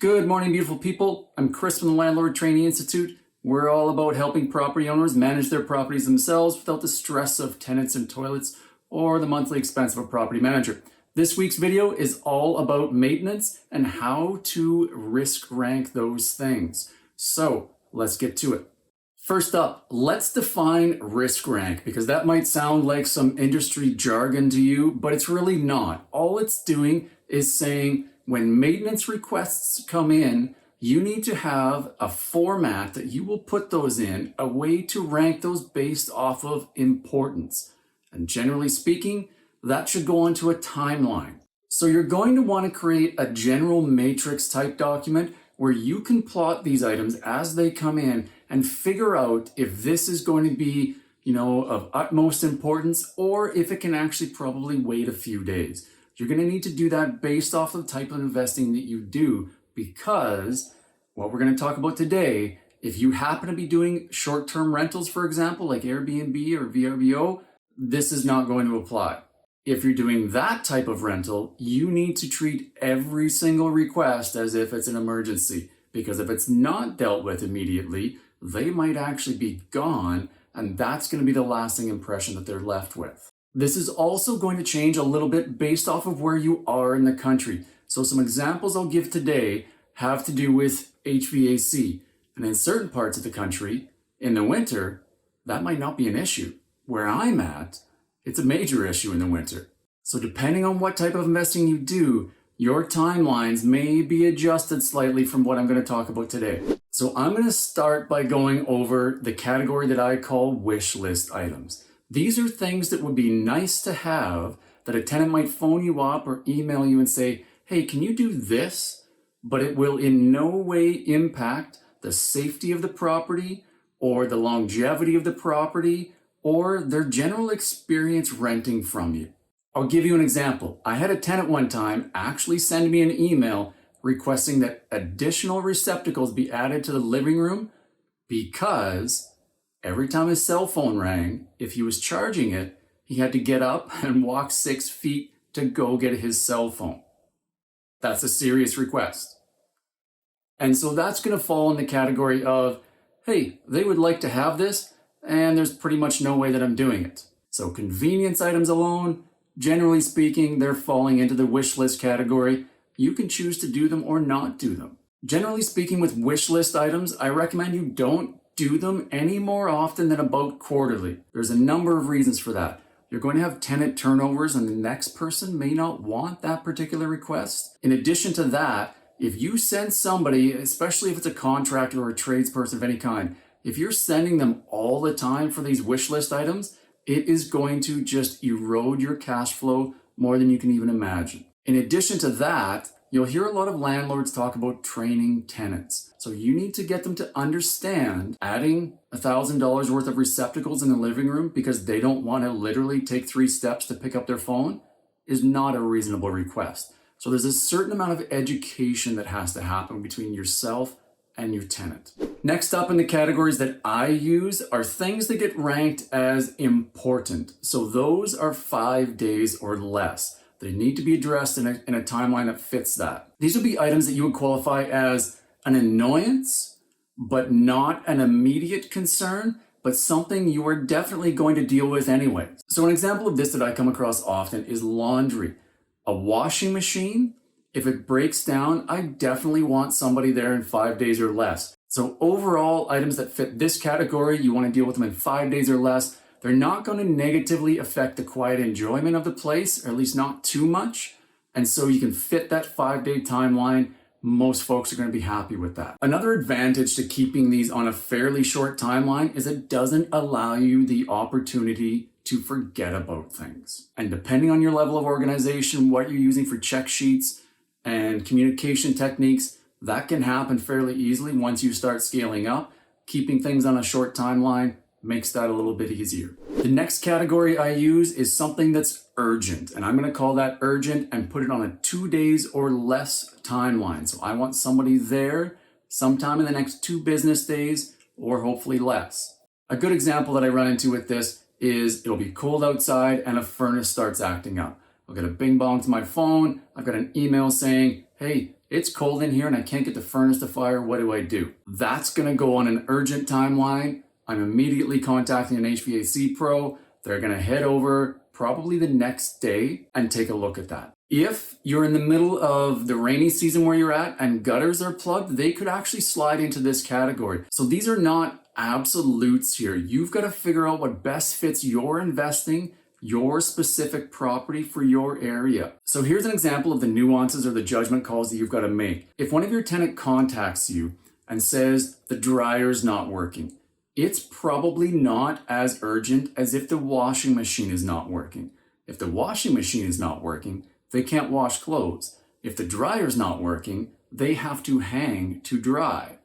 Good morning, beautiful people. I'm Chris from the Landlord Training Institute. We're all about helping property owners manage their properties themselves without the stress of tenants and toilets or the monthly expense of a property manager. This week's video is all about maintenance and how to risk rank those things. So let's get to it. First up, let's define risk rank, because that might sound like some industry jargon to you, but it's really not. All it's doing is saying when maintenance requests come in, you need to have a format that you will put those in, a way to rank those based off of importance. And generally speaking, that should go onto a timeline. So you're going to want to create a general matrix type document where you can plot these items as they come in and figure out if this is going to be, of utmost importance, or if it can actually probably wait a few days. You're going to need to do that based off of the type of investing that you do, because what we're going to talk about today, if you happen to be doing short-term rentals, for example, like Airbnb or VRBO, this is not going to apply. If you're doing that type of rental, you need to treat every single request as if it's an emergency, because if it's not dealt with immediately, they might actually be gone, and that's going to be the lasting impression that they're left with. This is also going to change a little bit based off of where you are in the country. So some examples I'll give today have to do with HVAC. And in certain parts of the country, in the winter, that might not be an issue. Where I'm at, it's a major issue in the winter. So depending on what type of investing you do, your timelines may be adjusted slightly from what I'm going to talk about today. So I'm going to start by going over the category that I call wish list items. These are things that would be nice to have, that a tenant might phone you up or email you and say, hey, can you do this? But it will in no way impact the safety of the property or the longevity of the property or their general experience renting from you. I'll give you an example. I had a tenant one time actually send me an email requesting that additional receptacles be added to the living room because every time his cell phone rang, if he was charging it, he had to get up and walk 6 feet to go get his cell phone. That's a serious request. And so that's going to fall in the category of, hey, they would like to have this, and there's pretty much no way that I'm doing it. So convenience items alone, generally speaking, they're falling into the wish list category. You can choose to do them or not do them. Generally speaking, with wish list items, I recommend you don't do them any more often than about quarterly. There's a number of reasons for that. You're going to have tenant turnovers and the next person may not want that particular request. In addition to that, if you send somebody, especially if it's a contractor or a tradesperson of any kind, if you're sending them all the time for these wish list items, it is going to just erode your cash flow more than you can even imagine. In addition to that, you'll hear a lot of landlords talk about training tenants. So you need to get them to understand adding $1,000 worth of receptacles in the living room because they don't want to literally take 3 steps to pick up their phone is not a reasonable request. So there's a certain amount of education that has to happen between yourself and your tenant. Next up in the categories that I use are things that get ranked as important. So those are 5 days or less. They need to be addressed in a timeline that fits that. These will be items that you would qualify as an annoyance, but not an immediate concern, but something you are definitely going to deal with anyway. So an example of this that I come across often is laundry. A washing machine, if it breaks down, I definitely want somebody there in 5 days or less. So overall, items that fit this category, you want to deal with them in 5 days or less. They're not going to negatively affect the quiet enjoyment of the place, or at least not too much. And so you can fit that 5-day timeline. Most folks are going to be happy with that. Another advantage to keeping these on a fairly short timeline is it doesn't allow you the opportunity to forget about things. And depending on your level of organization, what you're using for check sheets and communication techniques, that can happen fairly easily once you start scaling up. Keeping things on a short timeline makes that a little bit easier. The next category I use is something that's urgent, and I'm going to call that urgent and put it on a 2 days or less timeline. So I want somebody there sometime in the next 2 business days or hopefully less. A good example that I run into with this is it'll be cold outside and a furnace starts acting up. I'll get a bing bong to my phone. I've got an email saying, hey, It's cold in here and I can't get the furnace to fire. What do I do? That's going to go on an urgent timeline. I'm immediately contacting an HVAC pro. They're going to head over probably the next day and take a look at that. If you're in the middle of the rainy season where you're at and gutters are plugged, they could actually slide into this category. So these are not absolutes here. You've got to figure out what best fits your investing, your specific property for your area. So here's an example of the nuances or the judgment calls that you've got to make. If one of your tenant contacts you and says the dryer's not working, it's probably not as urgent as if the washing machine is not working. If the washing machine is not working, they can't wash clothes. If the dryer's not working, they have to hang to dry.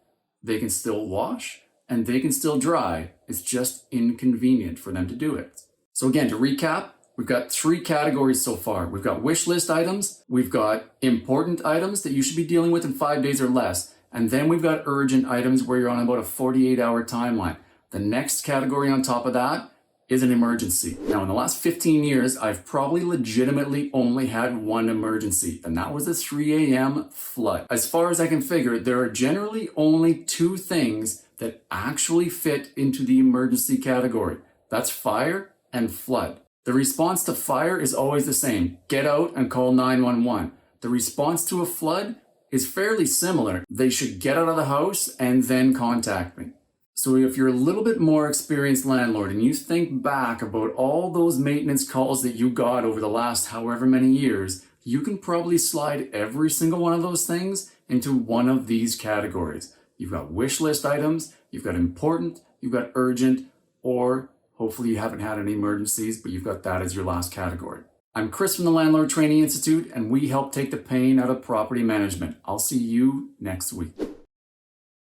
They can still wash and they can still dry. It's just inconvenient for them to do it. So again, to recap, we've got 3 categories so far. We've got wish list items, we've got important items that you should be dealing with in 5 days or less, and then we've got urgent items where you're on about a 48-hour timeline. The next category on top of that is an emergency. Now, in the last 15 years, I've probably legitimately only had one emergency, and that was a 3 a.m. flood. As far as I can figure, there are generally only 2 things that actually fit into the emergency category. That's fire and flood. The response to fire is always the same. Get out and call 911. The response to a flood is fairly similar. They should get out of the house and then contact me. So if you're a little bit more experienced landlord and you think back about all those maintenance calls that you got over the last however many years, you can probably slide every single one of those things into one of these categories. You've got wish list items, you've got important, you've got urgent, or hopefully you haven't had any emergencies, but you've got that as your last category. I'm Chris from the Landlord Training Institute, and we help take the pain out of property management. I'll see you next week.